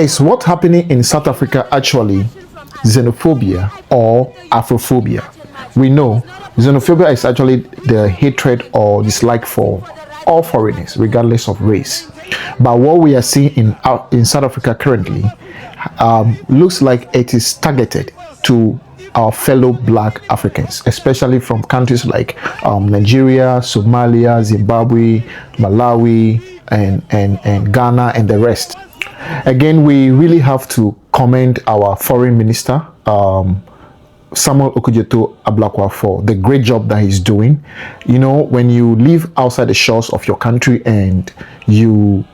Is what happening in South Africa actually xenophobia or Afrophobia? We know xenophobia is actually the hatred or dislike for all foreigners, regardless of race. But what we are seeing in South Africa currently looks like it is targeted to our fellow black Africans, especially from countries like Nigeria, Somalia, Zimbabwe, Malawi, and Ghana, and the rest. Again, we really have to commend our foreign minister, Samuel Okudzeto Ablakwa, for the great job that he's doing. You know, when you live outside the shores of your country and you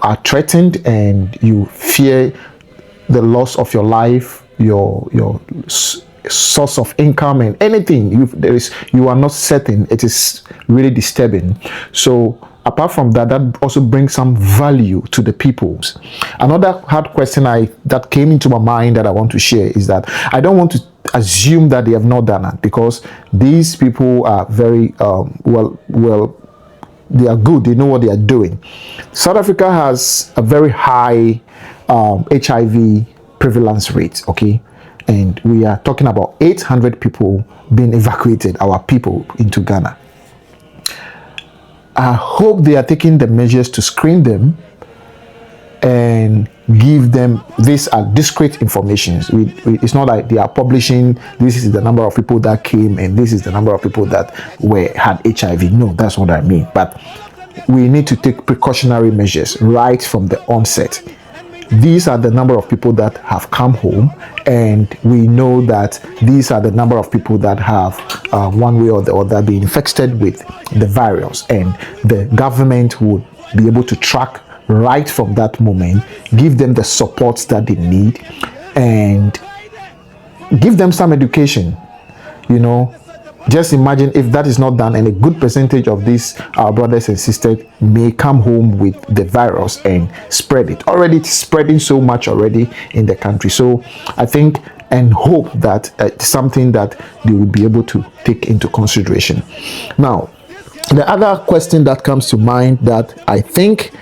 are threatened and you fear the loss of your life, your source of income and anything, you are not certain, it is really disturbing. So apart from that, that also brings some value to the peoples. Another hard question that came into my mind that I want to share is that I don't want to assume that they have not done it, because these people are very well, they are good, they know what they are doing. South Africa has a very high HIV prevalence rate, okay, and we are talking about 800 people being evacuated, our people, into Ghana. I hope they are taking the measures to screen them and give them this discrete information. It's not like they are publishing this is the number of people that came and this is the number of people that had HIV. No, that's what I mean. But we need to take precautionary measures right from the onset. These are the number of people that have come home, and we know that these are the number of people that have one way or the other been infected with the virus, and the government would be able to track right from that moment, give them the supports that they need, and give them some education. You know, just imagine if that is not done, and a good percentage of these our brothers and sisters may come home with the virus and spread it. Already it's spreading so much already in the country. So I think and hope that it's something that they will be able to take into consideration. Now, the other question that comes to mind that I think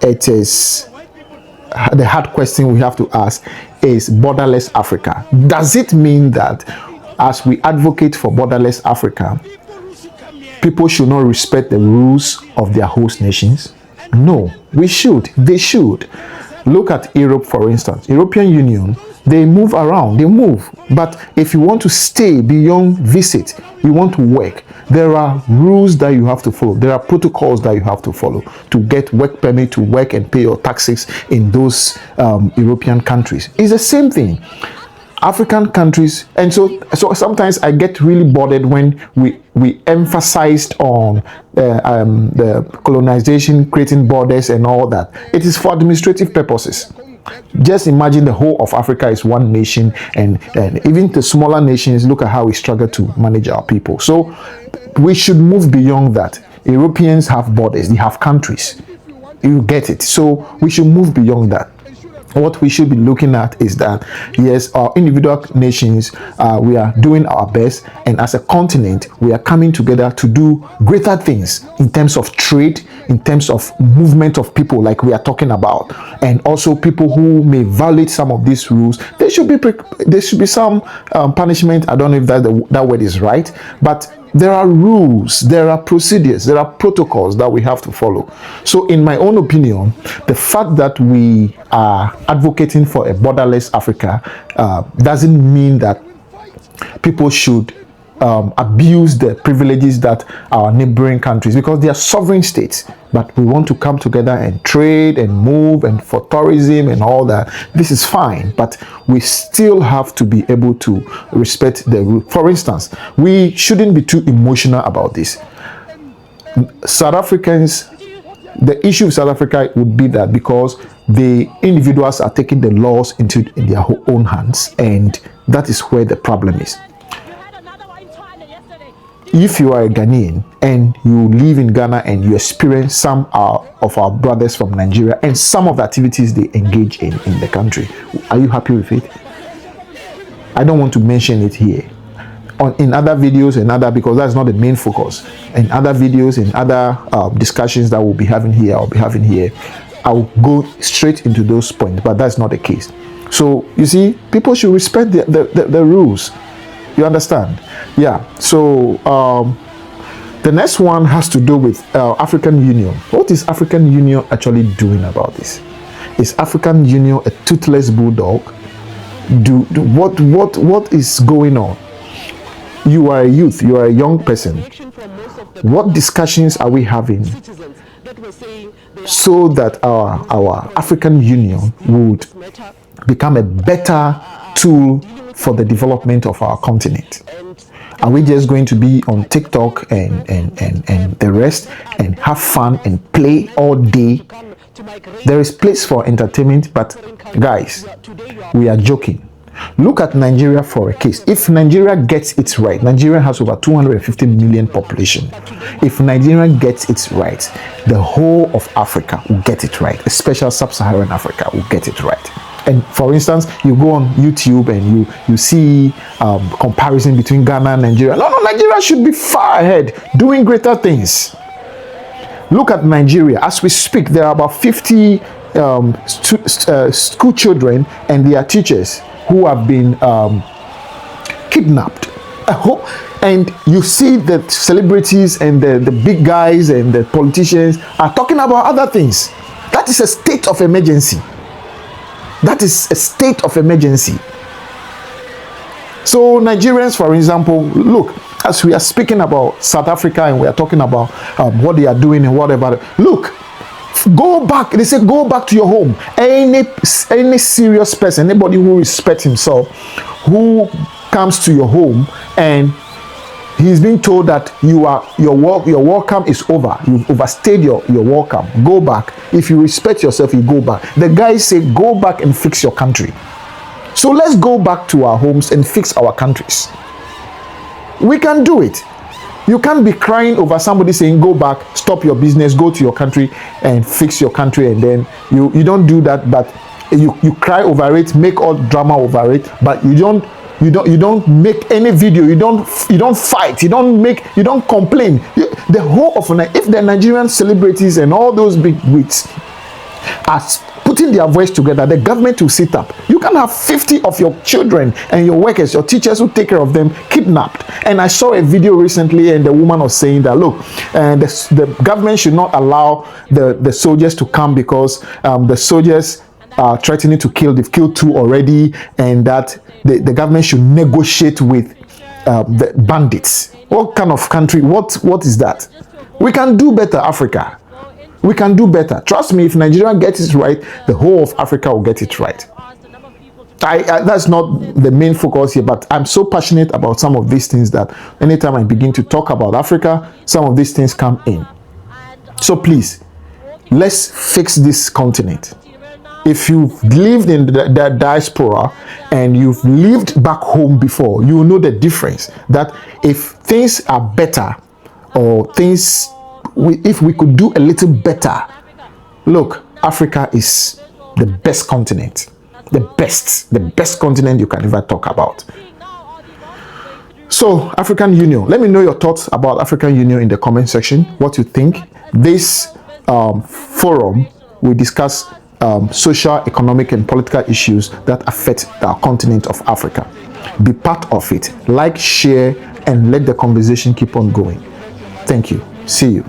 it is the hard question we have to ask is borderless Africa. Does it mean that as we advocate for borderless Africa, people should not respect the rules of their host nations? No, we should. They should. Look at Europe, for instance. European Union, they move around, they move. But if you want to stay beyond visit, you want to work, there are rules that you have to follow. There are protocols that you have to follow to get work permit, to work and pay your taxes in those European countries. It's the same thing. African countries, and so sometimes I get really bothered when we emphasized on the colonization, creating borders and all that. It is for administrative purposes. Just imagine the whole of Africa is one nation, and even the smaller nations, look at how we struggle to manage our people. So we should move beyond that. Europeans have borders, they have countries. You get it. So we should move beyond that. What we should be looking at is that, yes, our individual nations, we are doing our best, and as a continent, we are coming together to do greater things in terms of trade, in terms of movement of people, like we are talking about, and also people who may violate some of these rules. There should be some punishment. I don't know if that word is right, but there are rules, there are procedures, there are protocols that we have to follow. So in my own opinion, the fact that we are advocating for a borderless Africa doesn't mean that people should abuse the privileges that our neighboring countries, because they are sovereign states, but we want to come together and trade and move and for tourism and all that. This is fine, but we still have to be able to respect the rule. For instance, we shouldn't be too emotional about this. South Africans, the issue with South Africa would be that because the individuals are taking the laws in their own hands, and that is where the problem is. If you are a Ghanaian and you live in Ghana and you experience some of our brothers from Nigeria and some of the activities they engage in the country, are you happy with it? I don't want to mention it here. In other videos because that's not the main focus. In other videos and other discussions that we'll be having here, I'll go straight into those points, but that's not the case. So you see, people should respect the rules. You understand? Yeah. So the next one has to do with African Union. What is African Union actually doing about this? Is African Union a toothless bulldog? What is going on? You are a youth, you are a young person. What discussions are we having so that our African Union would become a better tool for the development of our continent? Are we just going to be on TikTok and the rest and have fun and play all day? There is place for entertainment, but guys, we are joking. Look at Nigeria for a case. If Nigeria gets it right, Nigeria has over 250 million population. If Nigeria gets it right, the whole of Africa will get it right, especially sub-Saharan Africa will get it right. And for instance, you go on YouTube and you see comparison between Ghana and Nigeria. No, Nigeria should be far ahead, doing greater things. Look at Nigeria. As we speak, there are about 50 school children and their teachers who have been kidnapped. And you see the celebrities and the big guys and the politicians are talking about other things. That is a state of emergency. That is a state of emergency. So Nigerians, for example, look, as we are speaking about South Africa and we are talking about what they are doing and whatever, look, go back. They say go back to your home. Any serious person, anybody who respects himself, who comes to your home and he's being told that your welcome is over, you've overstayed your welcome, go back. If you respect yourself, you go back. The guys say go back and fix your country. So let's go back to our homes and fix our countries. We can do it. You can't be crying over somebody saying go back, stop your business, go to your country and fix your country, and then you don't do that, but you cry over it, make all drama over it, but you don't make any video, you don't fight, you don't complain. The whole of if the Nigerian celebrities and all those big wigs are putting their voice together, the government will sit up. You can have 50 of your children and your workers, your teachers who take care of them, kidnapped. And I saw a video recently and the woman was saying that, look, the government should not allow the soldiers to come because the soldiers are threatening to kill. They've killed 2 already, and that the government should negotiate with the bandits. What kind of country? What is that? We can do better, Africa. We can do better. Trust me, if Nigeria gets it right, the whole of Africa will get it right. That's not the main focus here, but I'm so passionate about some of these things that anytime I begin to talk about Africa, some of these things come in. So please, let's fix this continent. If you've lived in the diaspora and you've lived back home before, you will know the difference. That if things are better, or things, if we could do a little better, look, Africa is the best continent. The best continent you can ever talk about. So, African Union, let me know your thoughts about African Union in the comment section, what you think. This forum will discuss social, economic, and political issues that affect our continent of Africa. Be part of it. Like, share, and let the conversation keep on going. Thank you. See you.